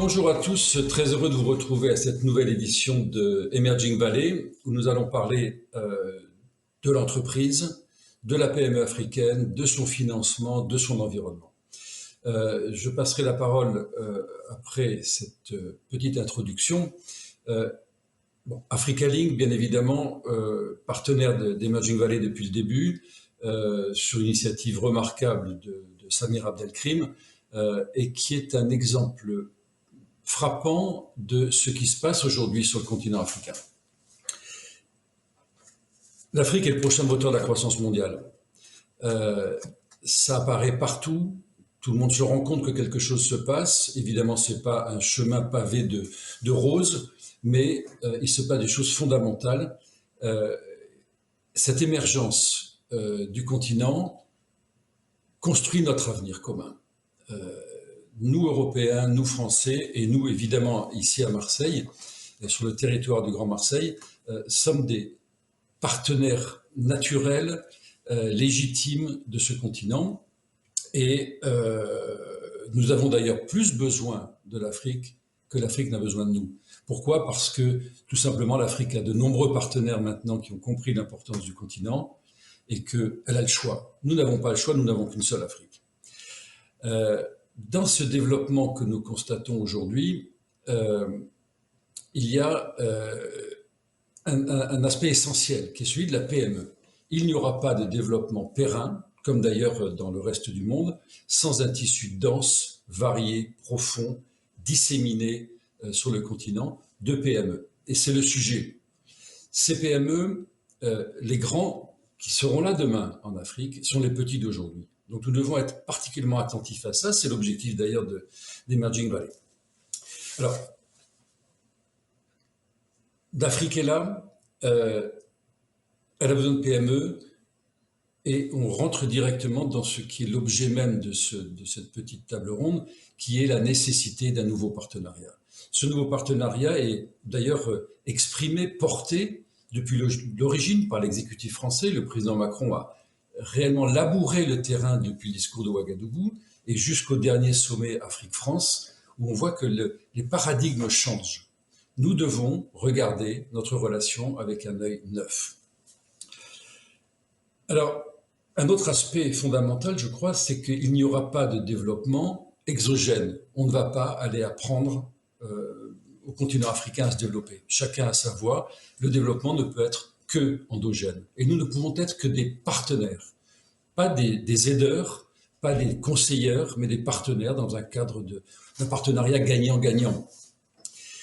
Bonjour à tous, très heureux de vous retrouver à cette nouvelle édition de Emerging Valley où nous allons parler de l'entreprise, de la PME africaine, de son financement, de son environnement. Je passerai la parole après cette petite introduction. Africa Link, bien évidemment, partenaire d'Emerging Valley depuis le début, sur une initiative remarquable de Samir Abdelkrim, et qui est un exemple frappant de ce qui se passe aujourd'hui sur le continent africain. L'Afrique est le prochain moteur de la croissance mondiale. Ça apparaît partout, tout le monde se rend compte que quelque chose se passe. Évidemment, ce n'est pas un chemin pavé de roses, mais il se passe des choses fondamentales. Cette émergence du continent construit notre avenir commun. Nous, Européens, nous, Français, et nous, évidemment, ici à Marseille, sur le territoire du Grand Marseille, sommes des partenaires naturels, légitimes de ce continent. Et nous avons d'ailleurs plus besoin de l'Afrique que l'Afrique n'a besoin de nous. Pourquoi? Parce que, tout simplement, l'Afrique a de nombreux partenaires maintenant qui ont compris l'importance du continent et qu'elle a le choix. Nous n'avons pas le choix, nous n'avons qu'une seule Afrique. Dans ce développement que nous constatons aujourd'hui, il y a un aspect essentiel qui est celui de la PME. Il n'y aura pas de développement périn, comme d'ailleurs dans le reste du monde, sans un tissu dense, varié, profond, disséminé sur le continent de PME. Et c'est le sujet. Ces PME, les grands qui seront là demain en Afrique, sont les petits d'aujourd'hui. Donc nous devons être particulièrement attentifs à ça, c'est l'objectif d'ailleurs d'Emerging Valley. Alors, l'Afrique est là, elle a besoin de PME, et on rentre directement dans ce qui est l'objet même de cette petite table ronde, qui est la nécessité d'un nouveau partenariat. Ce nouveau partenariat est d'ailleurs exprimé, porté depuis l'origine par l'exécutif français. Le président Macron a réellement labouré le terrain depuis le discours de Ouagadougou et jusqu'au dernier sommet Afrique-France, où on voit que les paradigmes changent. Nous devons regarder notre relation avec un œil neuf. Alors, un autre aspect fondamental, je crois, c'est qu'il n'y aura pas de développement exogène. On ne va pas aller apprendre au continent africain à se développer. Chacun a sa voie. Le développement ne peut être que endogène. Et nous ne pouvons être que des partenaires. Pas des aideurs, pas des conseilleurs, mais des partenaires dans un cadre d'un partenariat gagnant-gagnant.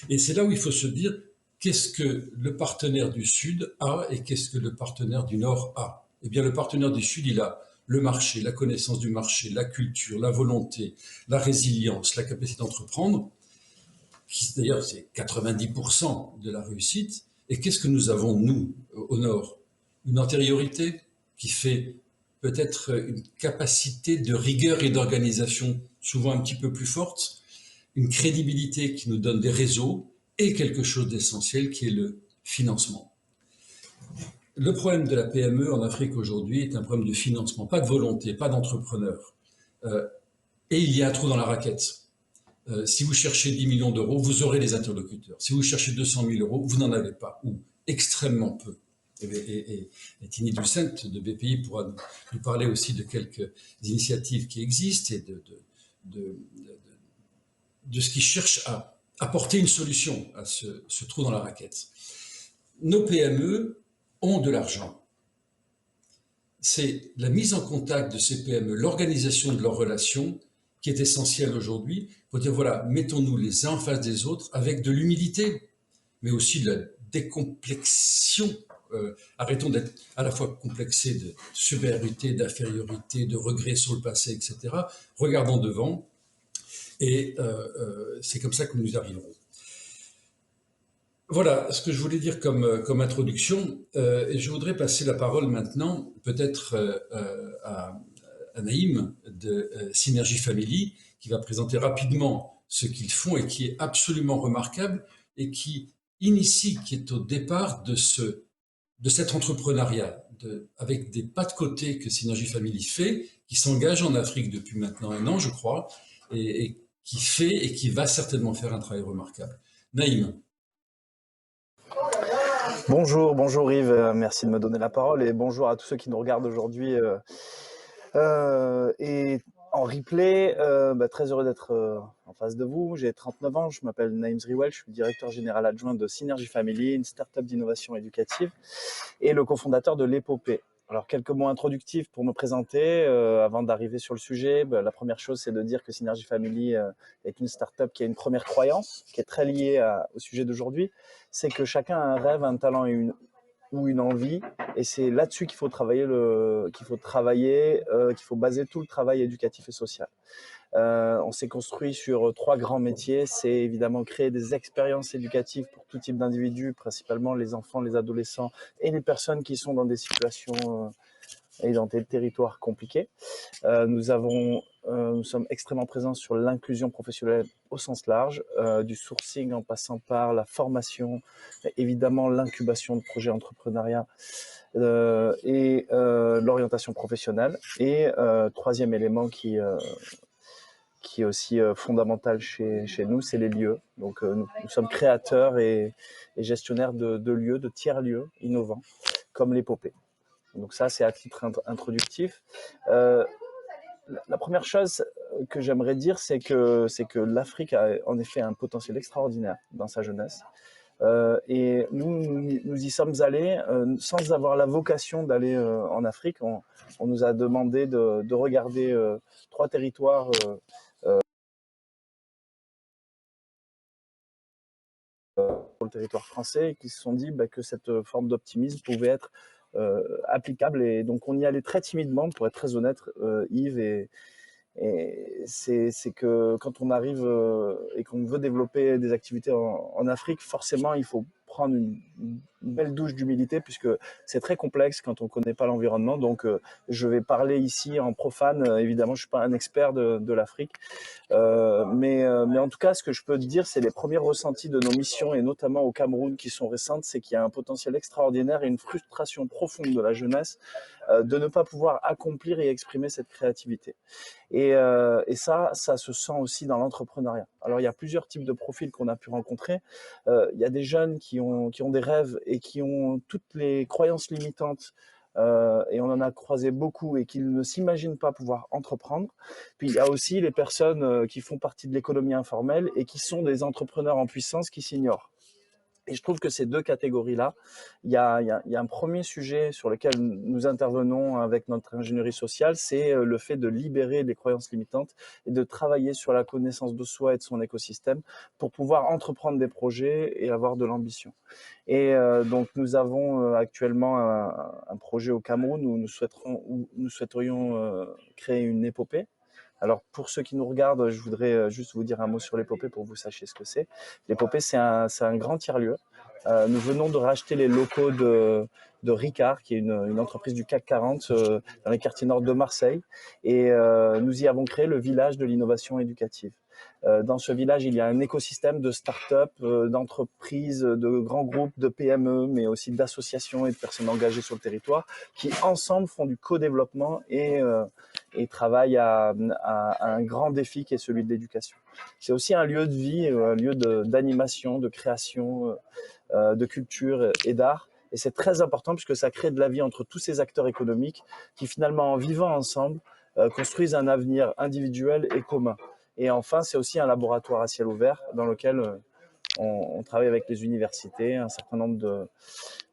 Et c'est là où il faut se dire qu'est-ce que le partenaire du Sud a et qu'est-ce que le partenaire du Nord a. Eh bien, le partenaire du Sud, il a le marché, la connaissance du marché, la culture, la volonté, la résilience, la capacité d'entreprendre, qui d'ailleurs c'est 90% de la réussite. Et qu'est-ce que nous avons, nous, au Nord? Une antériorité qui fait peut-être une capacité de rigueur et d'organisation souvent un petit peu plus forte, une crédibilité qui nous donne des réseaux et quelque chose d'essentiel qui est le financement. Le problème de la PME en Afrique aujourd'hui est un problème de financement, pas de volonté, pas d'entrepreneur. Et il y a un trou dans la raquette. Si vous cherchez 10 millions d'euros, vous aurez des interlocuteurs. Si vous cherchez 200 000 euros, vous n'en avez pas, ou extrêmement peu. Et Tini Ducent de BPI pourra nous parler aussi de quelques initiatives qui existent et de ce qui cherche à apporter une solution à ce trou dans la raquette. Nos PME ont de l'argent. C'est la mise en contact de ces PME, l'organisation de leurs relations qui est essentielle aujourd'hui pour dire voilà, mettons-nous les uns en face des autres avec de l'humilité, mais aussi de la décomplexion. Arrêtons d'être à la fois complexés de supériorité, d'infériorité, de regrets sur le passé, etc. Regardons devant et c'est comme ça que nous y arriverons. Voilà ce que je voulais dire comme introduction. Et je voudrais passer la parole maintenant peut-être à Naïm de Synergie Family qui va présenter rapidement ce qu'ils font et qui est absolument remarquable et qui initie, qui est au départ de cet entrepreneuriat, avec des pas de côté que Synergie Family fait, qui s'engage en Afrique depuis maintenant 1 an, je crois, et qui fait et qui va certainement faire un travail remarquable. Naïm. Bonjour Yves, merci de me donner la parole et bonjour à tous ceux qui nous regardent aujourd'hui et en replay. Très heureux d'être en face de vous. J'ai 39 ans, je m'appelle Naïm Zriwel, je suis directeur général adjoint de Synergy Family, une start-up d'innovation éducative et le cofondateur de l'Épopée. Alors, quelques mots introductifs pour me présenter avant d'arriver sur le sujet. La première chose, c'est de dire que Synergy Family est une start-up qui a une première croyance, qui est très liée au sujet d'aujourd'hui. C'est que chacun a un rêve, un talent et une envie, et c'est là-dessus qu'il faut travailler, qu'il faut baser tout le travail éducatif et social. On s'est construit sur 3 grands métiers. C'est évidemment créer des expériences éducatives pour tout type d'individus, principalement les enfants, les adolescents et les personnes qui sont dans des situations et dans des territoires compliqués. Nous sommes extrêmement présents sur l'inclusion professionnelle au sens large, du sourcing en passant par la formation, évidemment l'incubation de projets entrepreneuriat et l'orientation professionnelle. Et troisième élément qui est aussi fondamental chez nous, c'est les lieux. Donc nous sommes créateurs et gestionnaires de lieux, de tiers-lieux innovants, comme l'Épopée. Donc ça, c'est à titre introductif. La première chose que j'aimerais dire, c'est que l'Afrique a en effet un potentiel extraordinaire dans sa jeunesse. Et nous y sommes allés sans avoir la vocation d'aller en Afrique. On nous a demandé de regarder 3 territoires pour le territoire français et qui se sont dit que cette forme d'optimisme pouvait être applicable. Et donc on y allait très timidement, pour être très honnête, Yves, et c'est que quand on arrive et qu'on veut développer des activités en Afrique, forcément, il faut prendre une belle douche d'humilité puisque c'est très complexe quand on ne connaît pas l'environnement. Donc, je vais parler ici en profane. Évidemment, je ne suis pas un expert de l'Afrique. Mais en tout cas, ce que je peux te dire, c'est les premiers ressentis de nos missions, et notamment au Cameroun, qui sont récentes, c'est qu'il y a un potentiel extraordinaire et une frustration profonde de la jeunesse de ne pas pouvoir accomplir et exprimer cette créativité. Et ça se sent aussi dans l'entrepreneuriat. Alors, il y a plusieurs types de profils qu'on a pu rencontrer. Il y a des jeunes qui ont des rêves et qui ont toutes les croyances limitantes, et on en a croisé beaucoup et qui ne s'imaginent pas pouvoir entreprendre. Puis, il y a aussi les personnes qui font partie de l'économie informelle et qui sont des entrepreneurs en puissance qui s'ignorent. Et je trouve que ces 2 catégories-là, il y a un premier sujet sur lequel nous intervenons avec notre ingénierie sociale, c'est le fait de libérer les croyances limitantes et de travailler sur la connaissance de soi et de son écosystème pour pouvoir entreprendre des projets et avoir de l'ambition. Et donc nous avons actuellement un projet au Cameroun où nous souhaiterions créer une épopée. Alors, pour ceux qui nous regardent, je voudrais juste vous dire un mot sur l'Épopée pour que vous sachiez ce que c'est. L'Épopée, c'est un grand tiers-lieu. Nous venons de racheter les locaux de Ricard, qui est une entreprise du CAC 40 dans les quartiers nord de Marseille. Et nous y avons créé le village de l'innovation éducative. Dans ce village, il y a un écosystème de start-up, d'entreprises, de grands groupes, de PME, mais aussi d'associations et de personnes engagées sur le territoire qui, ensemble, font du co-développement et travaillent à un grand défi qui est celui de l'éducation. C'est aussi un lieu de vie, un lieu d'animation, de création, de culture et d'art. Et c'est très important puisque ça crée de la vie entre tous ces acteurs économiques qui, finalement, en vivant ensemble, construisent un avenir individuel et commun. Et enfin, c'est aussi un laboratoire à ciel ouvert dans lequel on travaille avec les universités, un certain nombre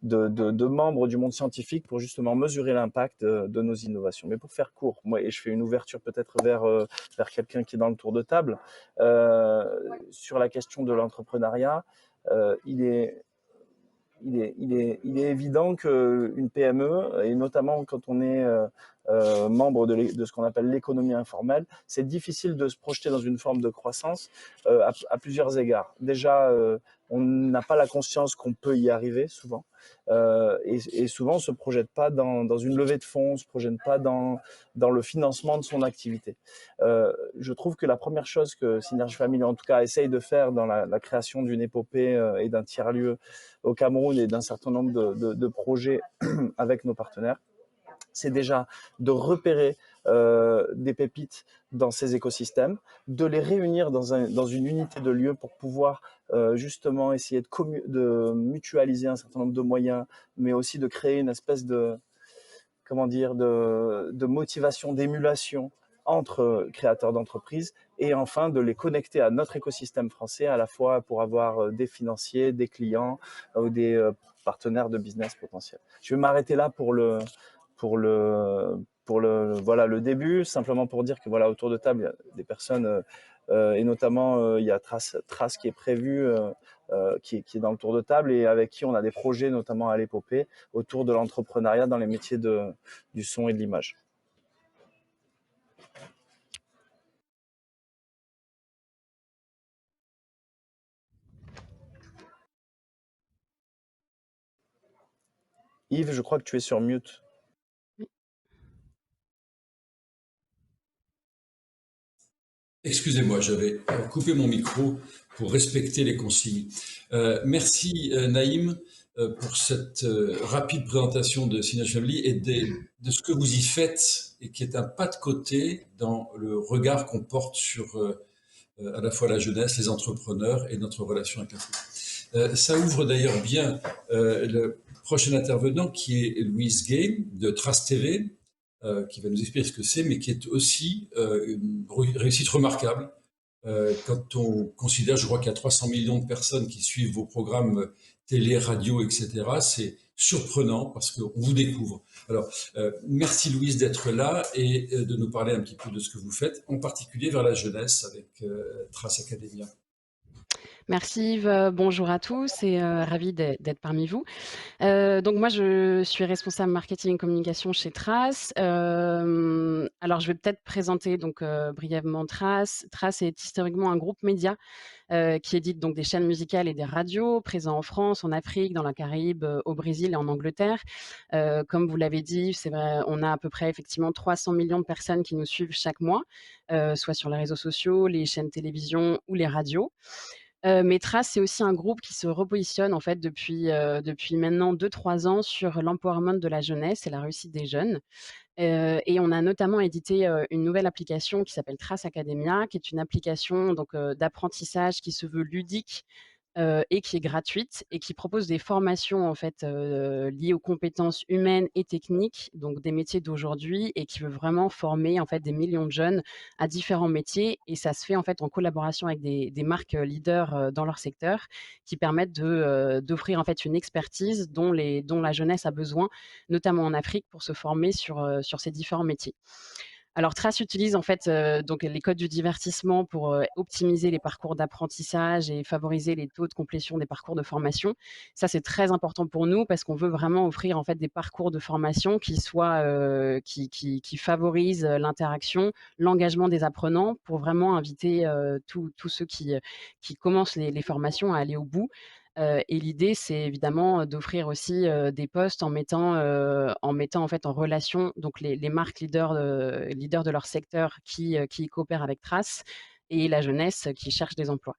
de membres du monde scientifique pour justement mesurer l'impact de nos innovations. Mais pour faire court, moi, et je fais une ouverture peut-être vers quelqu'un qui est dans le tour de table, sur la question de l'entrepreneuriat, il est évident qu'une PME, et notamment quand on est membre de ce qu'on appelle l'économie informelle, c'est difficile de se projeter dans une forme de croissance à plusieurs égards. Déjà, on n'a pas la conscience qu'on peut y arriver souvent, et souvent on ne se projette pas dans une levée de fonds, on ne se projette pas dans le financement de son activité. Je trouve que la première chose que Synergy Family, en tout cas, essaye de faire dans la création d'une épopée et d'un tiers-lieu au Cameroun et d'un certain nombre de projets avec nos partenaires, c'est déjà de repérer des pépites dans ces écosystèmes, de les réunir dans une unité de lieu pour pouvoir justement essayer de mutualiser un certain nombre de moyens, mais aussi de créer une espèce de, comment dire, de motivation, d'émulation entre créateurs d'entreprises, et enfin de les connecter à notre écosystème français, à la fois pour avoir des financiers, des clients ou des partenaires de business potentiels. Je vais m'arrêter là voilà, le début, simplement pour dire que voilà, autour de table, il y a des personnes, et notamment il y a Trace qui est prévu, qui est dans le tour de table, et avec qui on a des projets, notamment à l'épopée, autour de l'entrepreneuriat dans les métiers du son et de l'image. Yves, je crois que tu es sur mute. Excusez-moi, j'avais coupé mon micro pour respecter les consignes. Merci Naïm pour cette rapide présentation de Synergy Family et de ce que vous y faites et qui est un pas de côté dans le regard qu'on porte sur à la fois la jeunesse, les entrepreneurs et notre relation avec l'Afrique. Ça ouvre d'ailleurs bien le prochain intervenant qui est Louise Gay de Trace TV, qui va nous expliquer ce que c'est, mais qui est aussi une réussite remarquable. Quand on considère, je crois qu'il y a 300 millions de personnes qui suivent vos programmes télé, radio, etc., c'est surprenant parce qu'on vous découvre. Alors, merci Louise d'être là et de nous parler un petit peu de ce que vous faites, en particulier vers la jeunesse avec Trace Academia. Merci Yves, bonjour à tous et ravie d'être parmi vous. Donc moi, je suis responsable marketing et communication chez Trace. Alors, je vais peut-être présenter donc brièvement Trace. Trace est historiquement un groupe média qui édite donc des chaînes musicales et des radios présents en France, en Afrique, dans la Caraïbe, au Brésil et en Angleterre. Comme vous l'avez dit, c'est vrai, on a à peu près effectivement 300 millions de personnes qui nous suivent chaque mois, soit sur les réseaux sociaux, les chaînes télévision ou les radios. Mais Trace, c'est aussi un groupe qui se repositionne en fait depuis maintenant 2-3 ans sur l'empowerment de la jeunesse et la réussite des jeunes. Et on a notamment édité, une nouvelle application qui s'appelle Trace Academia, qui est une application donc, d'apprentissage qui se veut ludique, et qui est gratuite et qui propose des formations en fait, liées aux compétences humaines et techniques, donc des métiers d'aujourd'hui, et qui veut vraiment former en fait des millions de jeunes à différents métiers, et ça se fait en fait en collaboration avec des marques, leaders, dans leur secteur, qui permettent d'offrir en fait une expertise dont la jeunesse a besoin, notamment en Afrique, pour se former sur ces différents métiers. Alors Trace utilise en fait, donc les codes du divertissement pour, optimiser les parcours d'apprentissage et favoriser les taux de complétion des parcours de formation. Ça, c'est très important pour nous parce qu'on veut vraiment offrir en fait des parcours de formation qui soient, qui favorisent, l'interaction, l'engagement des apprenants, pour vraiment inviter, tous ceux qui commencent les formations à aller au bout. Et l'idée, c'est évidemment d'offrir aussi, des postes en mettant en fait en relation donc les marques leaders de leur secteur qui coopèrent avec Trace, et la jeunesse qui cherche des emplois.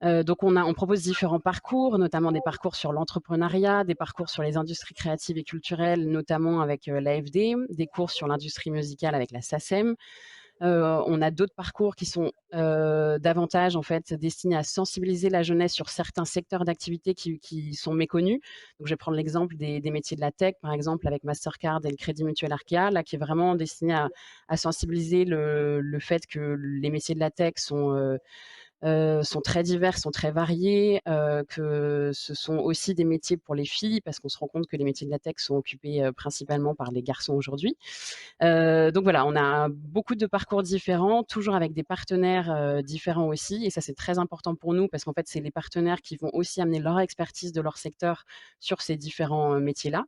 Donc on propose différents parcours, notamment des parcours sur l'entrepreneuriat, des parcours sur les industries créatives et culturelles, notamment avec l'AFD, des cours sur l'industrie musicale avec la SACEM. On a d'autres parcours qui sont davantage en fait destinés à sensibiliser la jeunesse sur certains secteurs d'activité qui sont méconnus. Donc, je vais prendre l'exemple des métiers de la tech, par exemple, avec Mastercard et le Crédit Mutuel Arkéa, là, qui est vraiment destiné à sensibiliser le fait que les métiers de la tech sont très divers, sont très variés, que ce sont aussi des métiers pour les filles, parce qu'on se rend compte que les métiers de la tech sont occupés principalement par les garçons aujourd'hui. Donc voilà, on a beaucoup de parcours différents, toujours avec des partenaires différents aussi, et ça c'est très important pour nous parce qu'en fait c'est les partenaires qui vont aussi amener leur expertise de leur secteur sur ces différents métiers-là.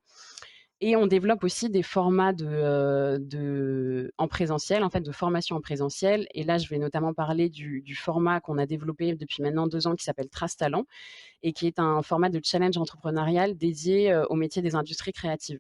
Et on développe aussi des formats en présentiel, en fait, de formation en présentiel. Et là, je vais notamment parler du format qu'on a développé depuis maintenant 2 ans, qui s'appelle Trace Talent, et qui est un format de challenge entrepreneurial dédié au métier des industries créatives.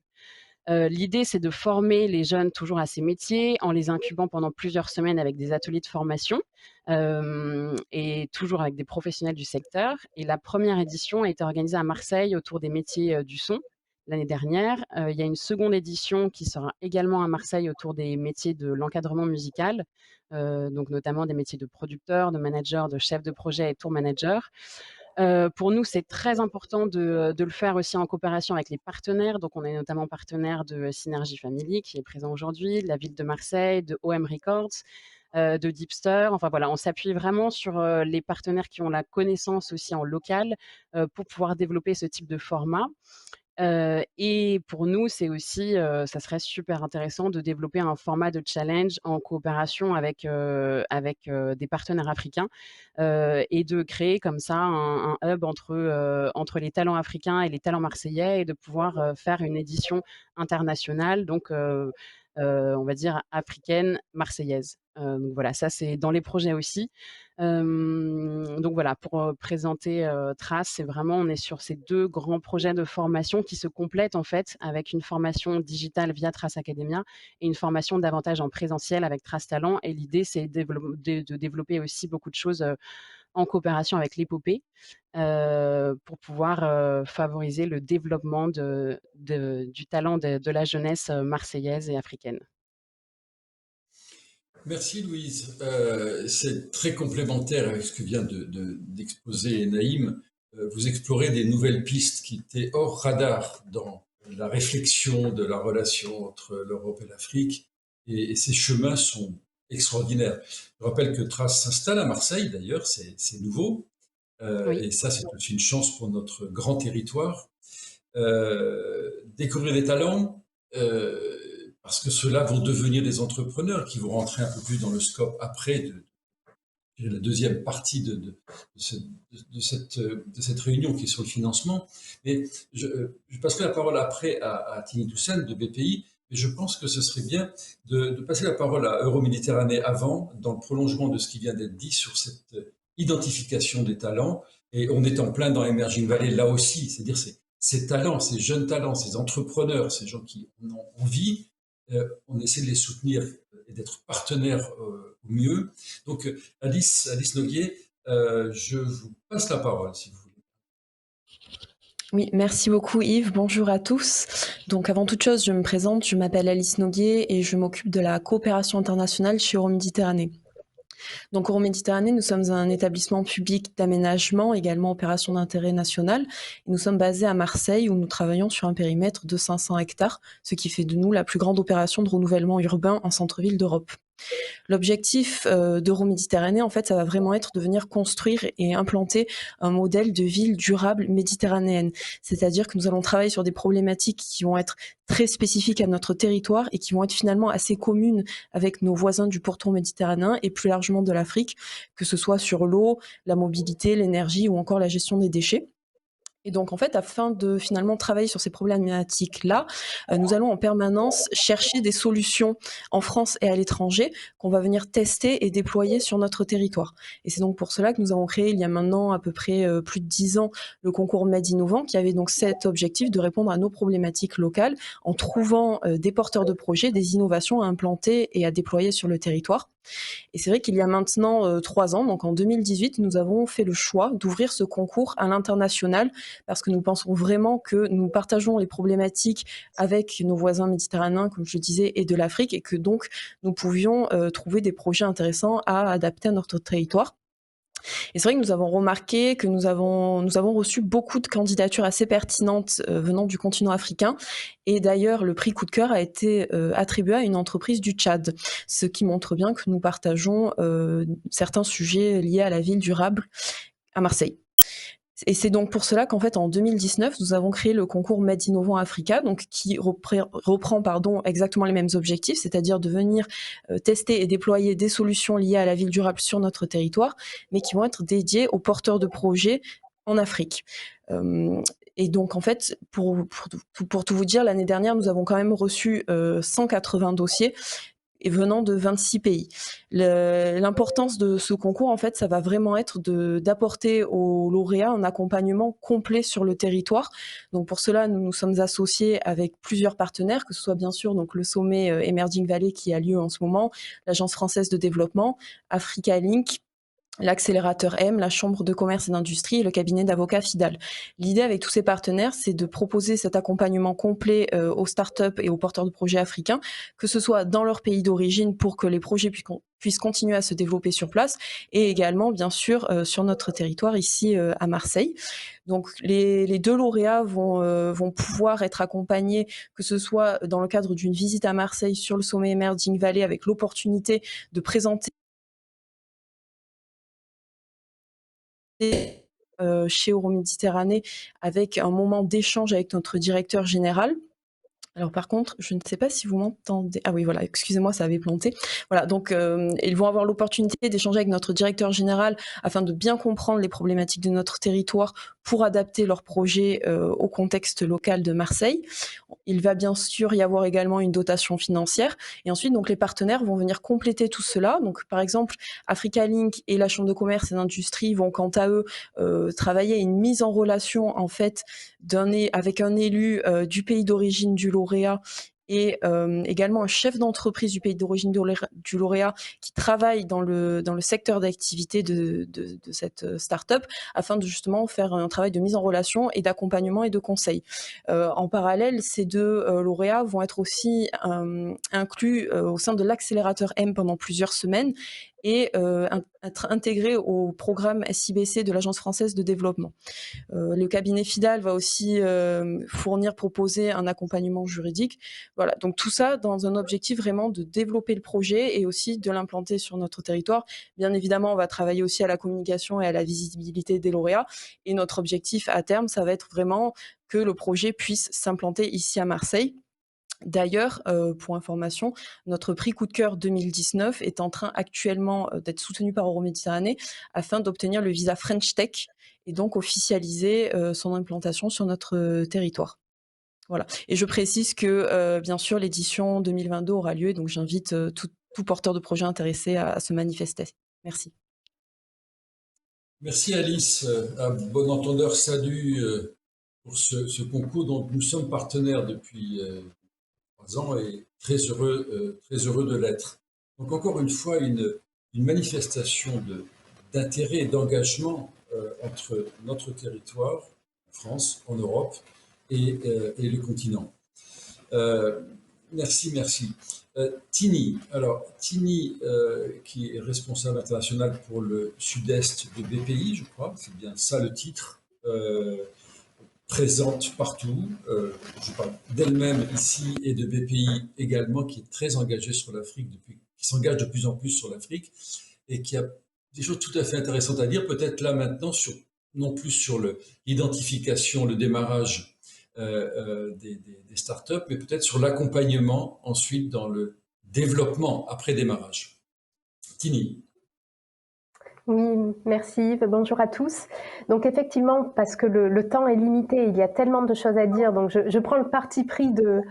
L'idée, c'est de former les jeunes toujours à ces métiers en les incubant pendant plusieurs semaines avec des ateliers de formation, et toujours avec des professionnels du secteur. Et la première édition a été organisée à Marseille autour des métiers du son l'année dernière. Il y a une seconde édition qui sera également à Marseille autour des métiers de l'encadrement musical, donc notamment des métiers de producteur, de manager, de chef de projet et tour manager. Pour nous, c'est très important de le faire aussi en coopération avec les partenaires. Donc, on est notamment partenaire de Synergie Family, qui est présent aujourd'hui, de la ville de Marseille, de OM Records, de Deepster. Enfin voilà, on s'appuie vraiment sur les partenaires qui ont la connaissance aussi en local pour pouvoir développer ce type de format. Et pour nous, c'est aussi, ça serait super intéressant de développer un format de challenge en coopération avec des partenaires africains, et de créer comme ça un hub entre les talents africains et les talents marseillais et de pouvoir, faire une édition internationale donc on va dire africaine, marseillaise. Donc voilà, ça c'est dans les projets aussi. Donc voilà, pour, présenter, Trace, c'est vraiment on est sur ces 2 grands projets de formation qui se complètent en fait avec une formation digitale via Trace Academia et une formation davantage en présentiel avec Trace Talent et l'idée c'est de développer aussi beaucoup de choses, en coopération avec l'épopée, pour pouvoir, favoriser le développement du talent de la jeunesse, marseillaise et africaine. Merci Louise. C'est très complémentaire avec ce que vient d'exposer Naïm. Vous explorez des nouvelles pistes qui étaient hors radar dans la réflexion de la relation entre l'Europe et l'Afrique. Et ces chemins sont extraordinaires. Je rappelle que Trace s'installe à Marseille, d'ailleurs, c'est nouveau. Oui. Et ça, c'est aussi une chance pour notre grand territoire. Découvrir des talents, parce que ceux-là vont devenir des entrepreneurs qui vont rentrer un peu plus dans le scope après de la deuxième partie de cette réunion qui est sur le financement. Mais je passerai la parole après à Tini Toussaint de BPI, mais je pense que ce serait bien de passer la parole à Euroméditerranée avant, dans le prolongement de ce qui vient d'être dit sur cette identification des talents. Et on est en plein dans Emerging Valley là aussi, c'est-à-dire ces talents, ces jeunes talents, ces entrepreneurs, ces gens qui en ont envie, on essaie de les soutenir et d'être partenaires au mieux. Donc, Alice Noguier, je vous passe la parole, si vous voulez. Oui, merci beaucoup Yves. Bonjour à tous. Donc avant toute chose, je me présente, je m'appelle Alice Noguier et je m'occupe de la coopération internationale chez Euroméditerranée. Donc Euroméditerranée, nous sommes un établissement public d'aménagement, également opération d'intérêt national. Nous sommes basés à Marseille où nous travaillons sur un périmètre de 500 hectares, ce qui fait de nous la plus grande opération de renouvellement urbain en centre-ville d'Europe. L'objectif d'Euroméditerranée, en fait, ça va vraiment être de venir construire et implanter un modèle de ville durable méditerranéenne. C'est-à-dire que nous allons travailler sur des problématiques qui vont être très spécifiques à notre territoire et qui vont être finalement assez communes avec nos voisins du pourtour méditerranéen et plus largement de l'Afrique, que ce soit sur l'eau, la mobilité, l'énergie ou encore la gestion des déchets. Et donc, en fait, afin de finalement travailler sur ces problématiques-là, nous allons en permanence chercher des solutions en France et à l'étranger qu'on va venir tester et déployer sur notre territoire. Et c'est donc pour cela que nous avons créé il y a maintenant à peu près plus de 10 ans le concours Med Innovant qui avait donc cet objectif de répondre à nos problématiques locales en trouvant des porteurs de projets, des innovations à implanter et à déployer sur le territoire. Et c'est vrai qu'il y a maintenant 3 ans, donc en 2018, nous avons fait le choix d'ouvrir ce concours à l'international parce que nous pensons vraiment que nous partageons les problématiques avec nos voisins méditerranéens, comme je le disais, et de l'Afrique, et que donc nous pouvions trouver des projets intéressants à adapter à notre territoire. Et c'est vrai que nous avons remarqué que nous avons reçu beaucoup de candidatures assez pertinentes venant du continent africain. Et d'ailleurs, le prix coup de cœur a été attribué à une entreprise du Tchad, ce qui montre bien que nous partageons certains sujets liés à la ville durable à Marseille. Et c'est donc pour cela qu'en fait, en 2019, nous avons créé le concours Med Innovant Africa, donc qui reprend exactement les mêmes objectifs, c'est-à-dire de venir tester et déployer des solutions liées à la ville durable sur notre territoire, mais qui vont être dédiées aux porteurs de projets en Afrique. Et donc, en fait, pour tout vous dire, l'année dernière, nous avons quand même reçu 180 dossiers et venant de 26 pays. L'importance de ce concours, en fait, ça va vraiment être d'apporter aux lauréats un accompagnement complet sur le territoire. Donc pour cela, nous nous sommes associés avec plusieurs partenaires, que ce soit bien sûr donc le sommet Emerging Valley qui a lieu en ce moment, l'Agence française de développement, Africa Link, l'accélérateur M, la Chambre de commerce et d'industrie et le cabinet d'avocats FIDAL. L'idée avec tous ces partenaires, c'est de proposer cet accompagnement complet aux startups et aux porteurs de projets africains, que ce soit dans leur pays d'origine pour que les projets puissent continuer à se développer sur place, et également, bien sûr, sur notre territoire ici à Marseille. Donc les deux lauréats vont pouvoir être accompagnés, que ce soit dans le cadre d'une visite à Marseille sur le sommet Emerging Valley, avec l'opportunité de présenter chez Euroméditerranée, avec un moment d'échange avec notre directeur général. Alors par contre, je ne sais pas si vous m'entendez. Ah oui, voilà, excusez-moi, ça avait planté. Voilà, donc ils vont avoir l'opportunité d'échanger avec notre directeur général afin de bien comprendre les problématiques de notre territoire pour adapter leur projet au contexte local de Marseille. Il va bien sûr y avoir également une dotation financière. Et ensuite, donc, les partenaires vont venir compléter tout cela. Donc, par exemple, Africa Link et la Chambre de commerce et d'industrie vont, quant à eux, travailler à une mise en relation, en fait, avec un élu du pays d'origine du lauréat et également un chef d'entreprise du pays d'origine du lauréat qui travaille dans le secteur d'activité de cette start-up, afin de justement faire un travail de mise en relation et d'accompagnement et de conseil. En parallèle, ces deux lauréats vont être aussi inclus au sein de l'accélérateur M pendant plusieurs semaines et être intégrés au programme SIBC de l'Agence française de développement. Le cabinet FIDAL va aussi proposer un accompagnement juridique. Voilà, donc tout ça dans un objectif vraiment de développer le projet et aussi de l'implanter sur notre territoire. Bien évidemment, on va travailler aussi à la communication et à la visibilité des lauréats. Et notre objectif à terme, ça va être vraiment que le projet puisse s'implanter ici à Marseille. D'ailleurs, pour information, notre prix coup de cœur 2019 est en train actuellement d'être soutenu par Euroméditerranée afin d'obtenir le visa French Tech et donc officialiser son implantation sur notre territoire. Voilà. Et je précise que, bien sûr, l'édition 2022 aura lieu, donc j'invite tout porteur de projet intéressé à se manifester. Merci. Merci Alice. À bon entendeur, salut pour ce concours dont nous sommes partenaires depuis 3 ans et très heureux de l'être. Donc encore une fois, une manifestation d'intérêt et d'engagement entre notre territoire, en France, en Europe, et le continent. Merci. Tini, qui est responsable international pour le sud-est de BPI, je crois, c'est bien ça le titre, présente partout. Je parle d'elle-même ici et de BPI également, qui est très engagée sur l'Afrique, qui s'engage de plus en plus sur l'Afrique et qui a des choses tout à fait intéressantes à dire, peut-être là maintenant, non plus sur l'identification, le démarrage des startups, mais peut-être sur l'accompagnement ensuite dans le développement après démarrage. Tini. Oui, merci Yves. Bonjour à tous. Donc effectivement, parce que le temps est limité, il y a tellement de choses à dire, donc je prends le parti pris de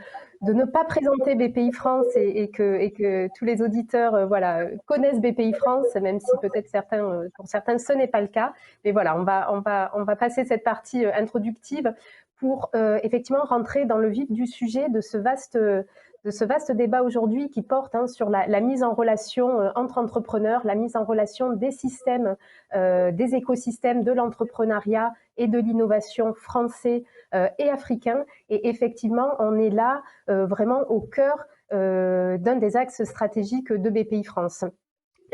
ne pas présenter BPI France et que tous les auditeurs connaissent BPI France, même si peut-être pour certains ce n'est pas le cas. Mais voilà, on va passer cette partie introductive pour effectivement rentrer dans le vif du sujet de ce vaste débat aujourd'hui qui porte sur la mise en relation entre entrepreneurs, la mise en relation des systèmes, des écosystèmes de l'entrepreneuriat et de l'innovation français et africain. Et effectivement, on est là vraiment au cœur d'un des axes stratégiques de BPI France.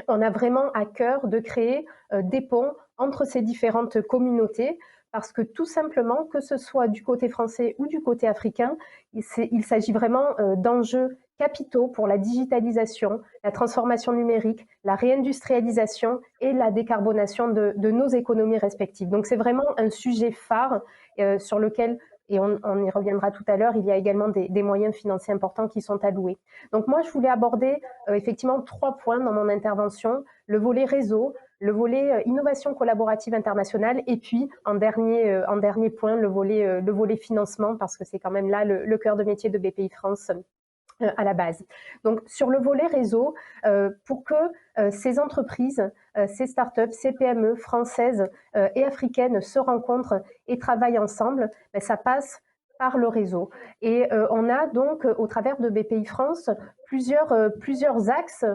On a vraiment à cœur de créer des ponts entre ces différentes communautés, parce que tout simplement, que ce soit du côté français ou du côté africain, il s'agit vraiment d'enjeux capitaux pour la digitalisation, la transformation numérique, la réindustrialisation et la décarbonation de nos économies respectives. Donc c'est vraiment un sujet phare sur lequel, et on y reviendra tout à l'heure, il y a également des moyens financiers importants qui sont alloués. Donc moi, je voulais aborder effectivement 3 points dans mon intervention: le volet réseau, le volet innovation collaborative internationale, et puis en dernier point, le volet financement, parce que c'est quand même là le cœur de métier de BPI France à la base. Donc sur le volet réseau, pour que ces entreprises, ces startups, ces PME françaises et africaines se rencontrent et travaillent ensemble, ça passe par le réseau. Et on a donc, au travers de BPI France, plusieurs axes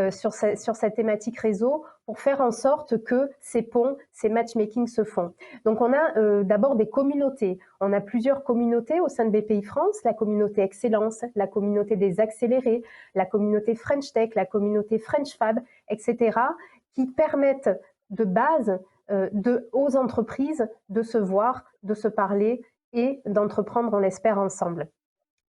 sur cette thématique réseau pour faire en sorte que ces ponts, ces matchmaking se font. Donc on a d'abord des communautés. On a plusieurs communautés au sein de BPI France, la communauté Excellence, la communauté des accélérés, la communauté French Tech, la communauté French Fab, etc., qui permettent de base aux entreprises de se voir, de se parler et d'entreprendre, on l'espère, ensemble.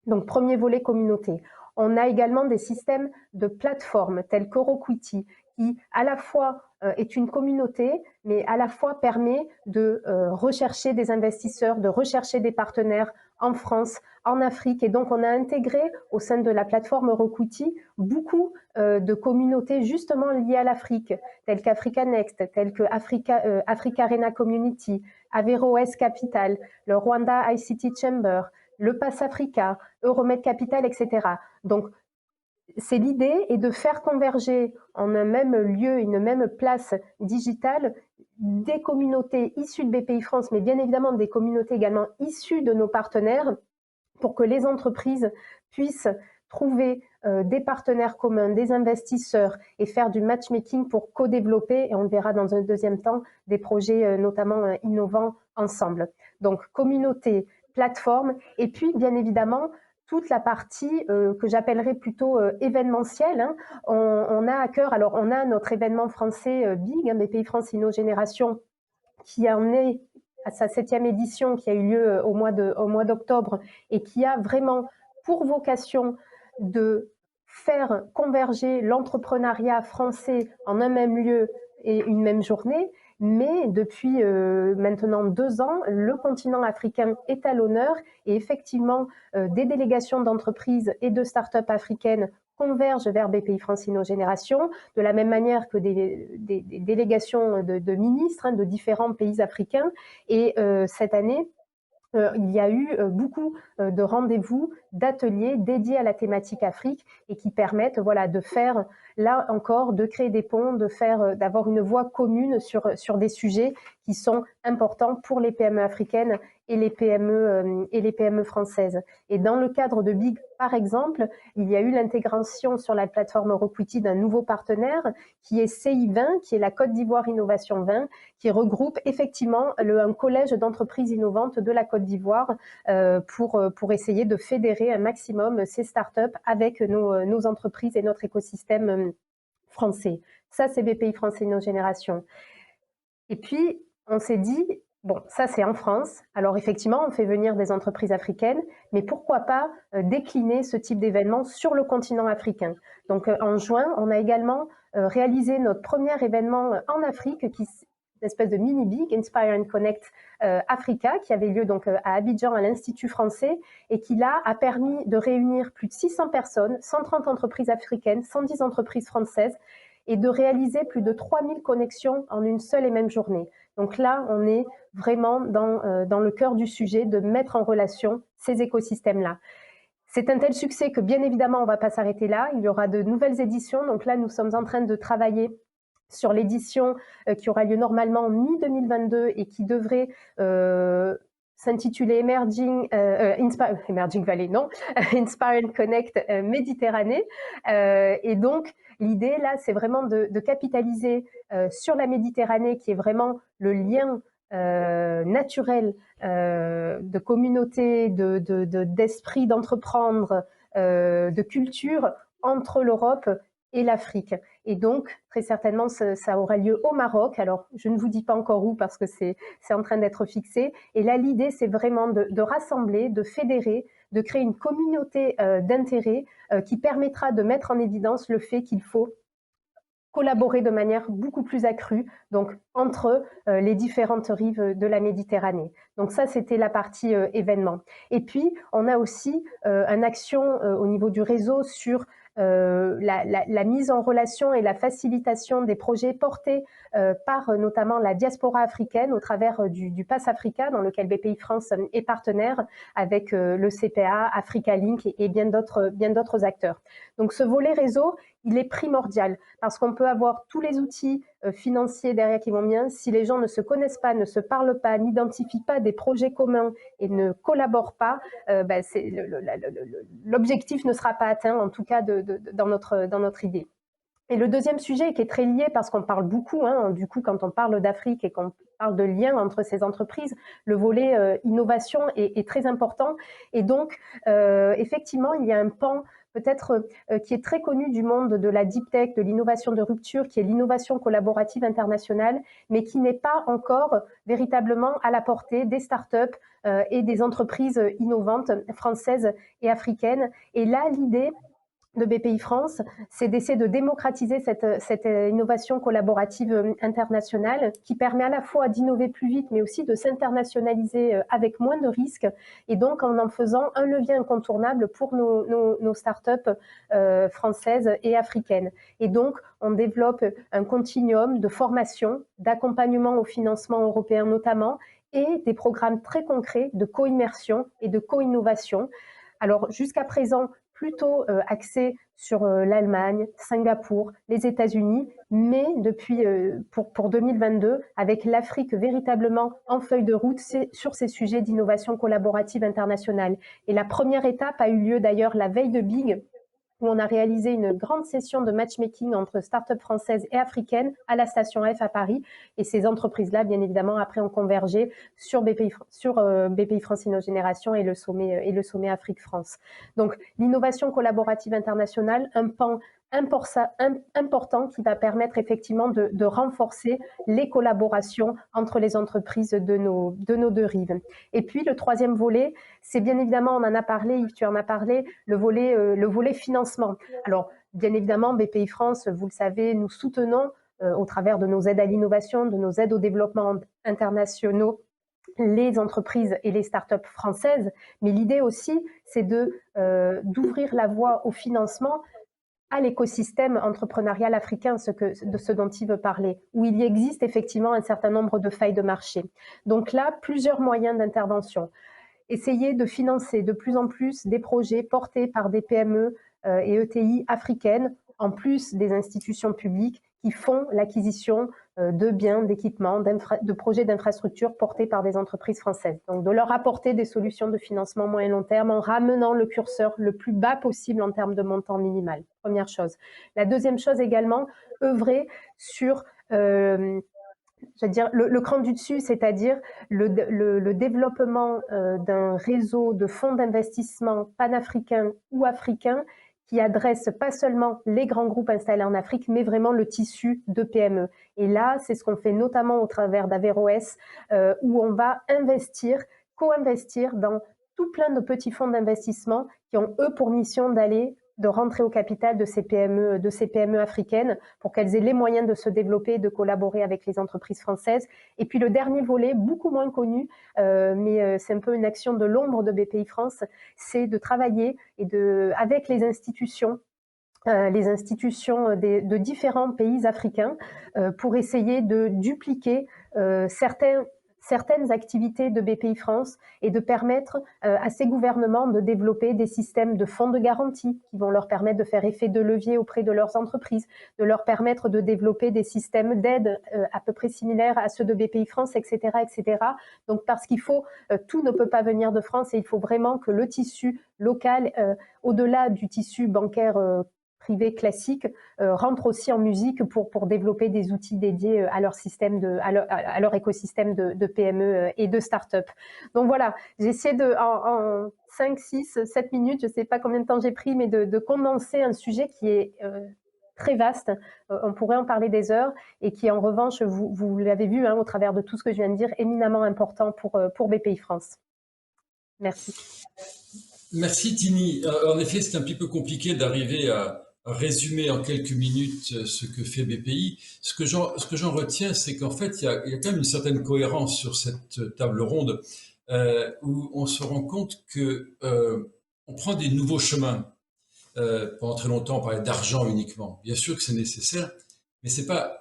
Donc, premier volet communauté. On a également des systèmes de plateformes tels qu'Euroquity, qui à la fois est une communauté, mais à la fois permet de rechercher des investisseurs, de rechercher des partenaires en France, en Afrique. Et donc, on a intégré au sein de la plateforme Euroquity beaucoup de communautés justement liées à l'Afrique, telles qu'Africa Next, telles que Africa Arena Community, Averroes Capital, le Rwanda ICT Chamber, le Pass Africa, Euromed Capital, etc. Donc, c'est l'idée est de faire converger en un même lieu, une même place digitale, des communautés issues de BPI France, mais bien évidemment des communautés également issues de nos partenaires, pour que les entreprises puissent trouver des partenaires communs, des investisseurs et faire du matchmaking pour co-développer, et on le verra dans un deuxième temps, des projets notamment innovants ensemble. Donc, communauté, plateforme, et puis bien évidemment, toute la partie que j'appellerais plutôt événementielle. Hein. On a à cœur, alors on a notre événement français BIG, hein, BPI France Inno-Génération, qui en est à sa 7e édition, qui a eu lieu au mois d'octobre, et qui a vraiment pour vocation de faire converger l'entrepreneuriat français en un même lieu et une même journée. Mais depuis maintenant 2 ans, le continent africain est à l'honneur et effectivement, des délégations d'entreprises et de start-up africaines convergent vers BPI France Inno-Génération, de la même manière que des délégations de ministres, hein, de différents pays africains. Et cette année, il y a eu beaucoup de rendez-vous, d'ateliers dédiés à la thématique Afrique et qui permettent voilà, de faire, là encore, de créer des ponts, d'avoir une voix commune sur des sujets qui sont importants pour les PME africaines et les PME françaises. Et dans le cadre de BIG, par exemple, il y a eu l'intégration sur la plateforme Euroquity d'un nouveau partenaire qui est CI20, qui est la Côte d'Ivoire Innovation 20, qui regroupe effectivement un collège d'entreprises innovantes de la Côte d'Ivoire pour essayer de fédérer un maximum ces startups avec nos entreprises et notre écosystème français. Ça, c'est BPI France Inno-Génération. Et puis, on s'est dit, bon, ça c'est en France, alors effectivement on fait venir des entreprises africaines, mais pourquoi pas décliner ce type d'événement sur le continent africain. Donc en juin, on a également réalisé notre premier événement en Afrique, une espèce de mini-big, Inspire and Connect Africa, qui avait lieu donc à Abidjan, à l'Institut français, et qui là a permis de réunir plus de 600 personnes, 130 entreprises africaines, 110 entreprises françaises, et de réaliser plus de 3000 connexions en une seule et même journée. Donc là, on est vraiment dans le cœur du sujet de mettre en relation ces écosystèmes-là. C'est un tel succès que bien évidemment, on ne va pas s'arrêter là. Il y aura de nouvelles éditions. Donc là, nous sommes en train de travailler sur l'édition qui aura lieu normalement mi-2022 et qui devrait s'intituler Emerging Valley, non, Inspire and Connect Méditerranée. Et donc, l'idée, là, c'est vraiment de capitaliser sur la Méditerranée, qui est vraiment le lien naturel de communauté, d'esprit d'entreprendre, de culture entre l'Europe et l'Afrique. Et donc, très certainement, ça aura lieu au Maroc. Alors, je ne vous dis pas encore où parce que c'est en train d'être fixé. Et là, l'idée, c'est vraiment de rassembler, de fédérer, de créer une communauté d'intérêt qui permettra de mettre en évidence le fait qu'il faut collaborer de manière beaucoup plus accrue, donc entre les différentes rives de la Méditerranée. Donc ça, c'était la partie événement. Et puis, on a aussi une action au niveau du réseau sur la mise en relation et la facilitation des projets portés par notamment la diaspora africaine au travers du Pass Africa, dans lequel BPI France est partenaire avec le CPA, Africa Link et bien d'autres acteurs. Donc ce volet réseau, il est primordial parce qu'on peut avoir tous les outils financiers derrière qui vont bien, si les gens ne se connaissent pas, ne se parlent pas, n'identifient pas des projets communs et ne collaborent pas, l'objectif ne sera pas atteint, en tout cas dans notre idée. Et le deuxième sujet qui est très lié, parce qu'on parle beaucoup, du coup, quand on parle d'Afrique et qu'on parle de lien entre ces entreprises, le volet innovation est très important. Et donc, effectivement, il y a un pan peut-être qui est très connu du monde de la deep tech, de l'innovation de rupture, qui est l'innovation collaborative internationale, mais qui n'est pas encore véritablement à la portée des startups et des entreprises innovantes françaises et africaines. Et là, l'idée de BPI France, c'est d'essayer de démocratiser cette innovation collaborative internationale qui permet à la fois d'innover plus vite, mais aussi de s'internationaliser avec moins de risques, et donc en faisant un levier incontournable pour nos startups françaises et africaines. Et donc, on développe un continuum de formation, d'accompagnement au financement européen notamment, et des programmes très concrets de co-immersion et de co-innovation. Alors, jusqu'à présent, plutôt axé sur l'Allemagne, Singapour, les États-Unis, mais depuis pour 2022, avec l'Afrique véritablement en feuille de route sur ces sujets d'innovation collaborative internationale. Et la première étape a eu lieu d'ailleurs la veille de Big, où on a réalisé une grande session de matchmaking entre startups françaises et africaines à la station F à Paris. Et ces entreprises-là, bien évidemment, après ont convergé sur BPI France InnoGénération et le sommet Afrique-France. Donc, l'innovation collaborative internationale, un pan important qui va permettre effectivement de renforcer les collaborations entre les entreprises de nos deux rives. Et puis, le troisième volet, c'est bien évidemment, on en a parlé, Yves, tu en as parlé, le volet financement. Alors, bien évidemment, BPI France, vous le savez, nous soutenons au travers de nos aides à l'innovation, de nos aides au développement internationaux, les entreprises et les startups françaises. Mais l'idée aussi, c'est d'ouvrir la voie au financement à l'écosystème entrepreneurial africain, de ce dont il veut parler, où il y existe effectivement un certain nombre de failles de marché. Donc là, plusieurs moyens d'intervention. Essayer de financer de plus en plus des projets portés par des PME et ETI africaines, en plus des institutions publiques qui font l'acquisition de biens, d'équipements, de projets d'infrastructures portés par des entreprises françaises. Donc de leur apporter des solutions de financement moyen et long terme en ramenant le curseur le plus bas possible en termes de montant minimal. Première chose. La deuxième chose également, œuvrer sur le cran du dessus, c'est-à-dire le développement d'un réseau de fonds d'investissement panafricains ou africains qui adresse pas seulement les grands groupes installés en Afrique, mais vraiment le tissu de PME. Et là, c'est ce qu'on fait notamment au travers d'Averroès, où on va co-investir dans tout plein de petits fonds d'investissement qui ont, eux, pour mission de rentrer au capital de ces PME africaines pour qu'elles aient les moyens de se développer et de collaborer avec les entreprises françaises. Et puis le dernier volet, beaucoup moins connu, mais c'est un peu une action de l'ombre de BPI France, c'est de travailler avec les institutions de différents pays africains pour essayer de dupliquer certaines activités de BPI France et de permettre à ces gouvernements de développer des systèmes de fonds de garantie qui vont leur permettre de faire effet de levier auprès de leurs entreprises, de leur permettre de développer des systèmes d'aide à peu près similaires à ceux de BPI France, etc., etc. Donc parce tout ne peut pas venir de France et il faut vraiment que le tissu local, au-delà du tissu bancaire privé classique, rentrent aussi en musique pour développer des outils dédiés à leur écosystème de PME et de start-up. Donc voilà, j'ai essayé en 5, 6, 7 minutes, je ne sais pas combien de temps j'ai pris, mais de condenser un sujet qui est très vaste. On pourrait en parler des heures et qui, en revanche, vous l'avez vu au travers de tout ce que je viens de dire, éminemment important pour BPI France. Merci. Merci Tini. En effet, c'est un petit peu compliqué d'arriver à résumer en quelques minutes ce que fait BPI. Ce que j'en retiens, c'est qu'en fait, il y a quand même une certaine cohérence sur cette table ronde où on se rend compte que on prend des nouveaux chemins. Pendant très longtemps, on parlait d'argent uniquement. Bien sûr que c'est nécessaire, mais c'est pas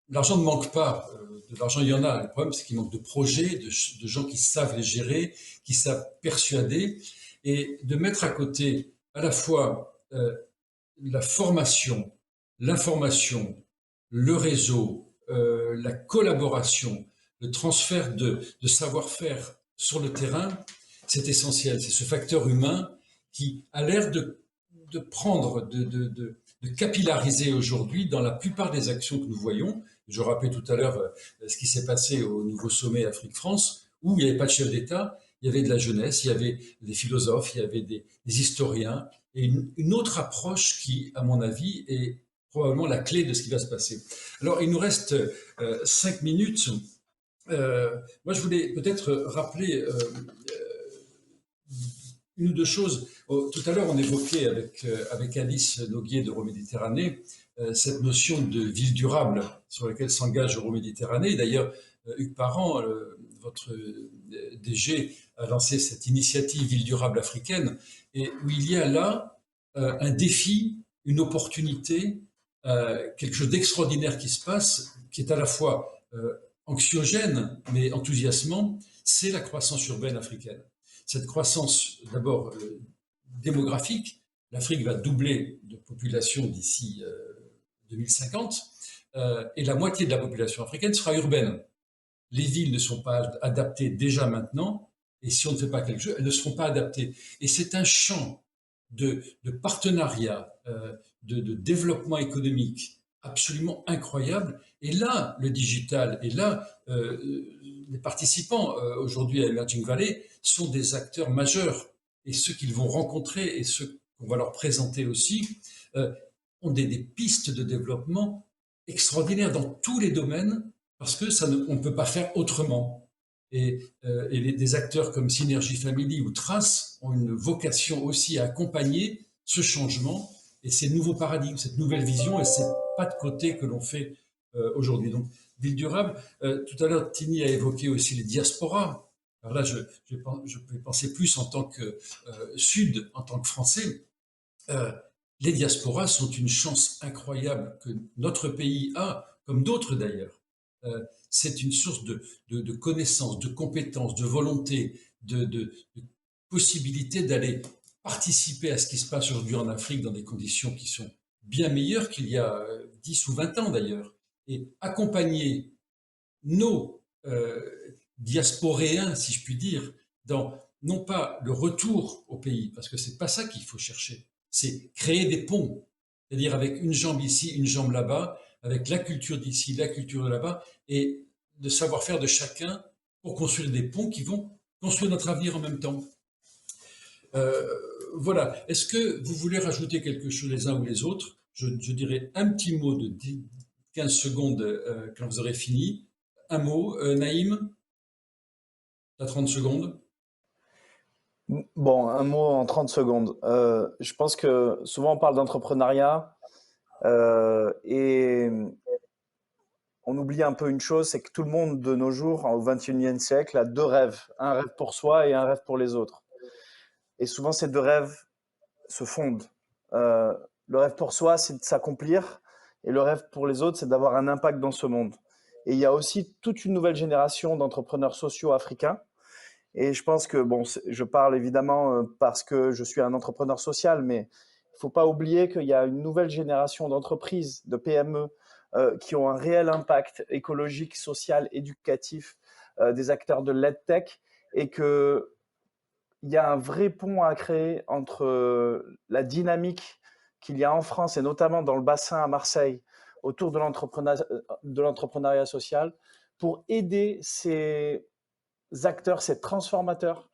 l'argent ne manque pas. De l'argent, il y en a. Le problème, c'est qu'il manque de projets, de gens qui savent les gérer, qui savent persuader, et de mettre à côté à la fois la formation, l'information, le réseau, la collaboration, le transfert de savoir-faire sur le terrain, c'est essentiel. C'est ce facteur humain qui a l'air de prendre, de capillariser aujourd'hui dans la plupart des actions que nous voyons. Je rappelais tout à l'heure ce qui s'est passé au nouveau sommet Afrique-France, où il n'y avait pas de chef d'État, il y avait de la jeunesse, il y avait des philosophes, il y avait des historiens, et une autre approche qui, à mon avis, est probablement la clé de ce qui va se passer. Alors, il nous reste 5 minutes. Moi, je voulais peut-être rappeler une ou deux choses. Tout à l'heure, on évoquait avec Alice Noguier d'Euroméditerranée cette notion de ville durable sur laquelle s'engage Euroméditerranée. D'ailleurs, Hugues Parent, votre DG, a lancé cette initiative Ville durable africaine, et où il y a là un défi, une opportunité, quelque chose d'extraordinaire qui se passe, qui est à la fois anxiogène mais enthousiasmant, c'est la croissance urbaine africaine. Cette croissance, d'abord démographique, l'Afrique va doubler de population d'ici 2050, et la moitié de la population africaine sera urbaine. Les villes ne sont pas adaptées déjà maintenant, et si on ne fait pas quelque chose, elles ne seront pas adaptées. Et c'est un champ de partenariat, de développement économique absolument incroyable. Et là, le digital, et là, les participants aujourd'hui à Emerging Valley sont des acteurs majeurs. Et ceux qu'ils vont rencontrer et ceux qu'on va leur présenter aussi ont des pistes de développement extraordinaires dans tous les domaines, parce que on ne peut pas faire autrement. Et des acteurs comme Synergy Family ou Trace ont une vocation aussi à accompagner ce changement et ces nouveaux paradigmes, cette nouvelle vision et ces pas de côté que l'on fait aujourd'hui. Donc, ville durable. Tout à l'heure, Tini a évoqué aussi les diasporas. Alors là, je peux penser plus en tant que Sud, en tant que Français. Les diasporas sont une chance incroyable que notre pays a, comme d'autres d'ailleurs. C'est une source de connaissances, de compétences, de volonté, de possibilité d'aller participer à ce qui se passe aujourd'hui en Afrique dans des conditions qui sont bien meilleures qu'il y a 10 ou 20 ans d'ailleurs. Et accompagner nos diasporéens, si je puis dire, dans non pas le retour au pays, parce que c'est pas ça qu'il faut chercher, c'est créer des ponts, c'est-à-dire avec une jambe ici, une jambe là-bas, avec la culture d'ici, la culture de là-bas, et de savoir-faire de chacun pour construire des ponts qui vont construire notre avenir en même temps. Voilà. Est-ce que vous voulez rajouter quelque chose les uns ou les autres? Je dirais un petit mot de 15 secondes quand vous aurez fini. Un mot, Naïm? Tu as 30 secondes. Bon, un mot en 30 secondes. Je pense que souvent on parle d'entrepreneuriat et on oublie un peu une chose, c'est que tout le monde de nos jours, au XXIe siècle, a deux rêves. Un rêve pour soi et un rêve pour les autres. Et souvent, ces deux rêves se fondent. Le rêve pour soi, c'est de s'accomplir, et le rêve pour les autres, c'est d'avoir un impact dans ce monde. Et il y a aussi toute une nouvelle génération d'entrepreneurs sociaux africains. Et je pense que, bon, je parle évidemment parce que je suis un entrepreneur social, mais il ne faut pas oublier qu'il y a une nouvelle génération d'entreprises, de PME, qui ont un réel impact écologique, social, éducatif, des acteurs de l'EdTech, et qu'il y a un vrai pont à créer entre la dynamique qu'il y a en France, et notamment dans le bassin à Marseille, autour de l'entrepreneuriat social, pour aider ces acteurs, ces transformateurs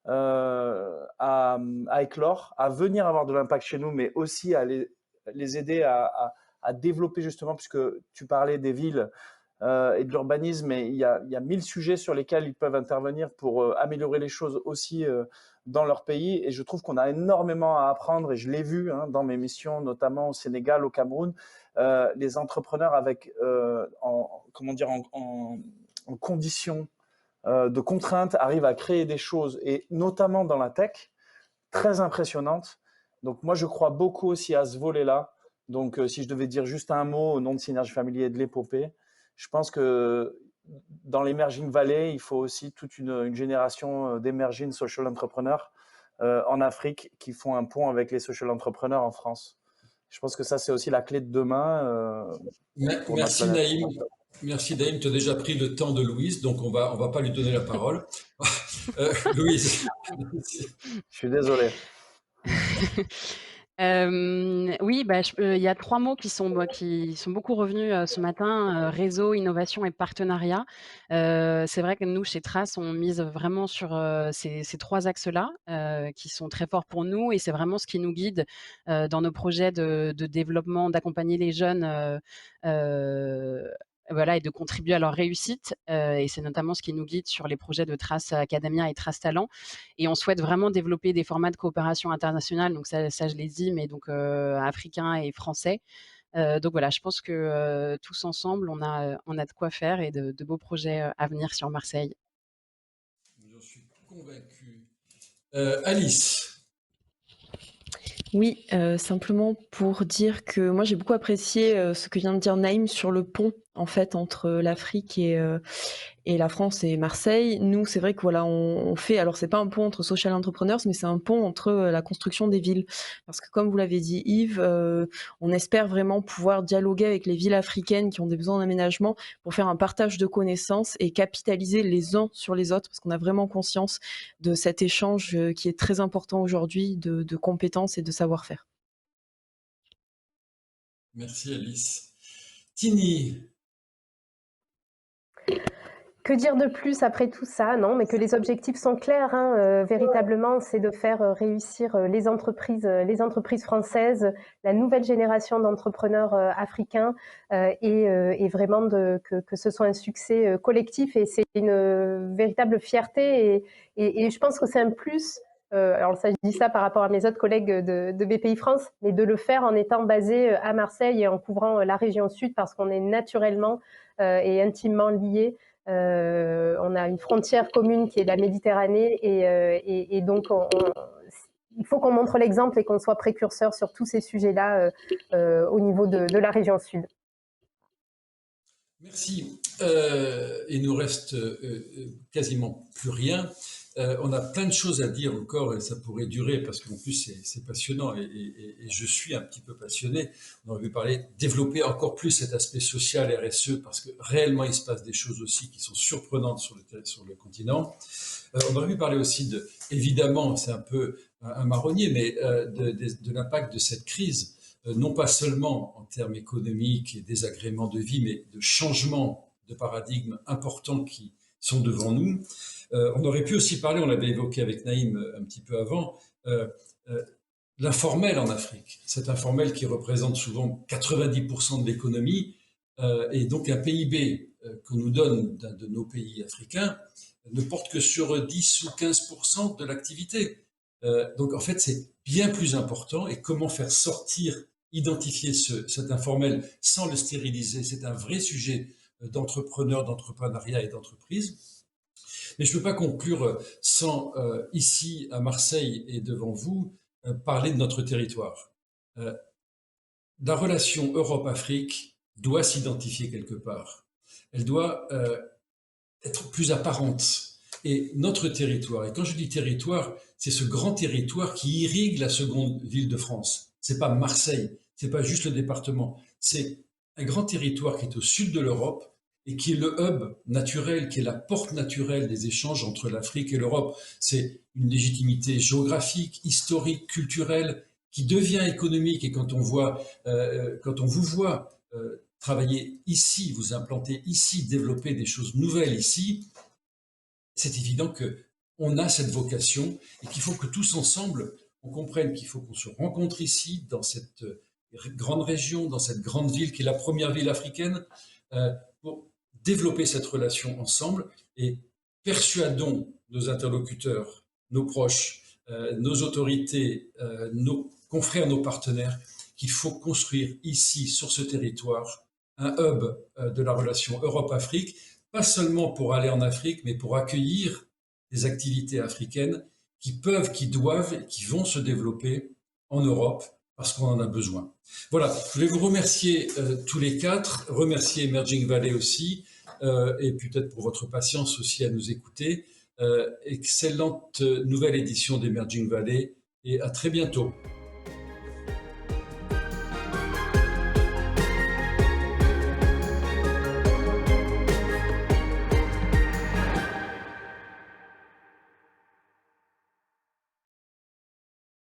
à éclore, à venir avoir de l'impact chez nous, mais aussi à les aider à développer justement, puisque tu parlais des villes et de l'urbanisme, et il y a 1000 sujets sur lesquels ils peuvent intervenir pour améliorer les choses aussi dans leur pays. Et je trouve qu'on a énormément à apprendre, et je l'ai vu dans mes missions, notamment au Sénégal, au Cameroun, les entrepreneurs avec, en conditions de contraintes arrivent à créer des choses, et notamment dans la tech, très impressionnantes. Donc moi, je crois beaucoup aussi à ce volet-là. Donc si je devais dire juste un mot au nom de Synergy Family et de l'épopée, je pense que dans l'Emerging Valley, il faut aussi toute une génération d'emerging social entrepreneurs en Afrique qui font un pont avec les social entrepreneurs en France. Je pense que ça, c'est aussi la clé de demain. Merci Naïm. Merci Daïm, tu as déjà pris le temps de Louise, donc on va pas lui donner la parole. Louise. Je suis désolé. Oui, bah, il y a 3 mots qui sont beaucoup revenus, ce matin, réseau, innovation et partenariat. C'est vrai que nous, chez Trace, on mise vraiment sur, ces 3 axes-là, qui sont très forts pour nous et c'est vraiment ce qui nous guide, dans nos projets de développement, d'accompagner les jeunes, heu, voilà et de contribuer à leur réussite, et c'est notamment ce qui nous guide sur les projets de Trace Academia et Trace Talent. Et on souhaite vraiment développer des formats de coopération internationale, donc ça je l'ai dit, mais donc africains et français. Donc voilà, je pense que, tous ensemble, on a de quoi faire et de beaux projets, à venir sur Marseille. J'en suis convaincu. Alice. Oui, simplement pour dire que moi j'ai beaucoup apprécié, ce que vient de dire Naïm sur le pont, en fait, entre l'Afrique et la France et Marseille. Nous, c'est vrai que voilà, on fait alors c'est pas un pont entre social entrepreneurs, mais c'est un pont entre, la construction des villes. Parce que comme vous l'avez dit Yves, on espère vraiment pouvoir dialoguer avec les villes africaines qui ont des besoins d'aménagement pour faire un partage de connaissances et capitaliser les uns sur les autres, parce qu'on a vraiment conscience de cet échange, qui est très important aujourd'hui de compétences et de savoir-faire. Merci Alice. Tini. Que dire de plus après tout ça? Non, mais que les objectifs sont clairs, hein, véritablement, c'est de faire, réussir, les entreprises françaises, la nouvelle génération d'entrepreneurs, africains, et vraiment que ce soit un succès, collectif et c'est une, véritable fierté et je pense que c'est un plus, alors ça je dis ça par rapport à mes autres collègues, de BPI France, mais de le faire en étant basé, à Marseille et en couvrant, la région sud parce qu'on est naturellement, et intimement liés. On a une frontière commune qui est la Méditerranée et donc il faut qu'on montre l'exemple et qu'on soit précurseur sur tous ces sujets-là au niveau de la région sud. Merci. Il nous reste quasiment plus rien. On a plein de choses à dire encore et ça pourrait durer parce qu'en plus c'est passionnant et je suis un petit peu passionné. On aurait pu parler, développer encore plus cet aspect social RSE parce que réellement il se passe des choses aussi qui sont surprenantes sur le continent. On aurait pu parler aussi évidemment, c'est un peu un marronnier, mais de l'impact de cette crise. Non pas seulement en termes économiques et désagréments de vie, mais de changements de paradigme importants qui sont devant nous. On aurait pu aussi parler, on l'avait évoqué avec Naïm un petit peu avant, l'informel en Afrique. Cet informel qui représente souvent 90% de l'économie et donc un PIB qu'on nous donne d'un de nos pays africains ne porte que sur 10 ou 15% de l'activité. Donc en fait, c'est bien plus important et comment faire sortir, identifier cet informel sans le stériliser, c'est un vrai sujet d'entrepreneurs, d'entrepreneuriat et d'entreprise. Mais je ne peux pas conclure sans, ici à Marseille et devant vous, parler de notre territoire. La relation Europe-Afrique doit s'identifier quelque part. Elle doit être plus apparente. Et notre territoire, et quand je dis territoire, c'est ce grand territoire qui irrigue la seconde ville de France. C'est pas Marseille, c'est pas juste le département, c'est un grand territoire qui est au sud de l'Europe et qui est le hub naturel, qui est la porte naturelle des échanges entre l'Afrique et l'Europe. C'est une légitimité géographique, historique, culturelle, qui devient économique. Et quand on vous voit travailler ici, vous implanter ici, développer des choses nouvelles ici, c'est évident qu'on a cette vocation et qu'il faut que tous ensemble, on comprenne qu'il faut qu'on se rencontre ici, dans cette grande région, dans cette grande ville qui est la première ville africaine, pour développer cette relation ensemble et persuadons nos interlocuteurs, nos proches, nos autorités, nos confrères, nos partenaires, qu'il faut construire ici, sur ce territoire, un hub de la relation Europe-Afrique, pas seulement pour aller en Afrique, mais pour accueillir des activités africaines qui peuvent, qui doivent, qui vont se développer en Europe parce qu'on en a besoin. Voilà, je voulais vous remercier tous les quatre, remercier Emerging Valley aussi, et peut-être pour votre patience aussi à nous écouter. Excellente nouvelle édition d'Emerging Valley et à très bientôt.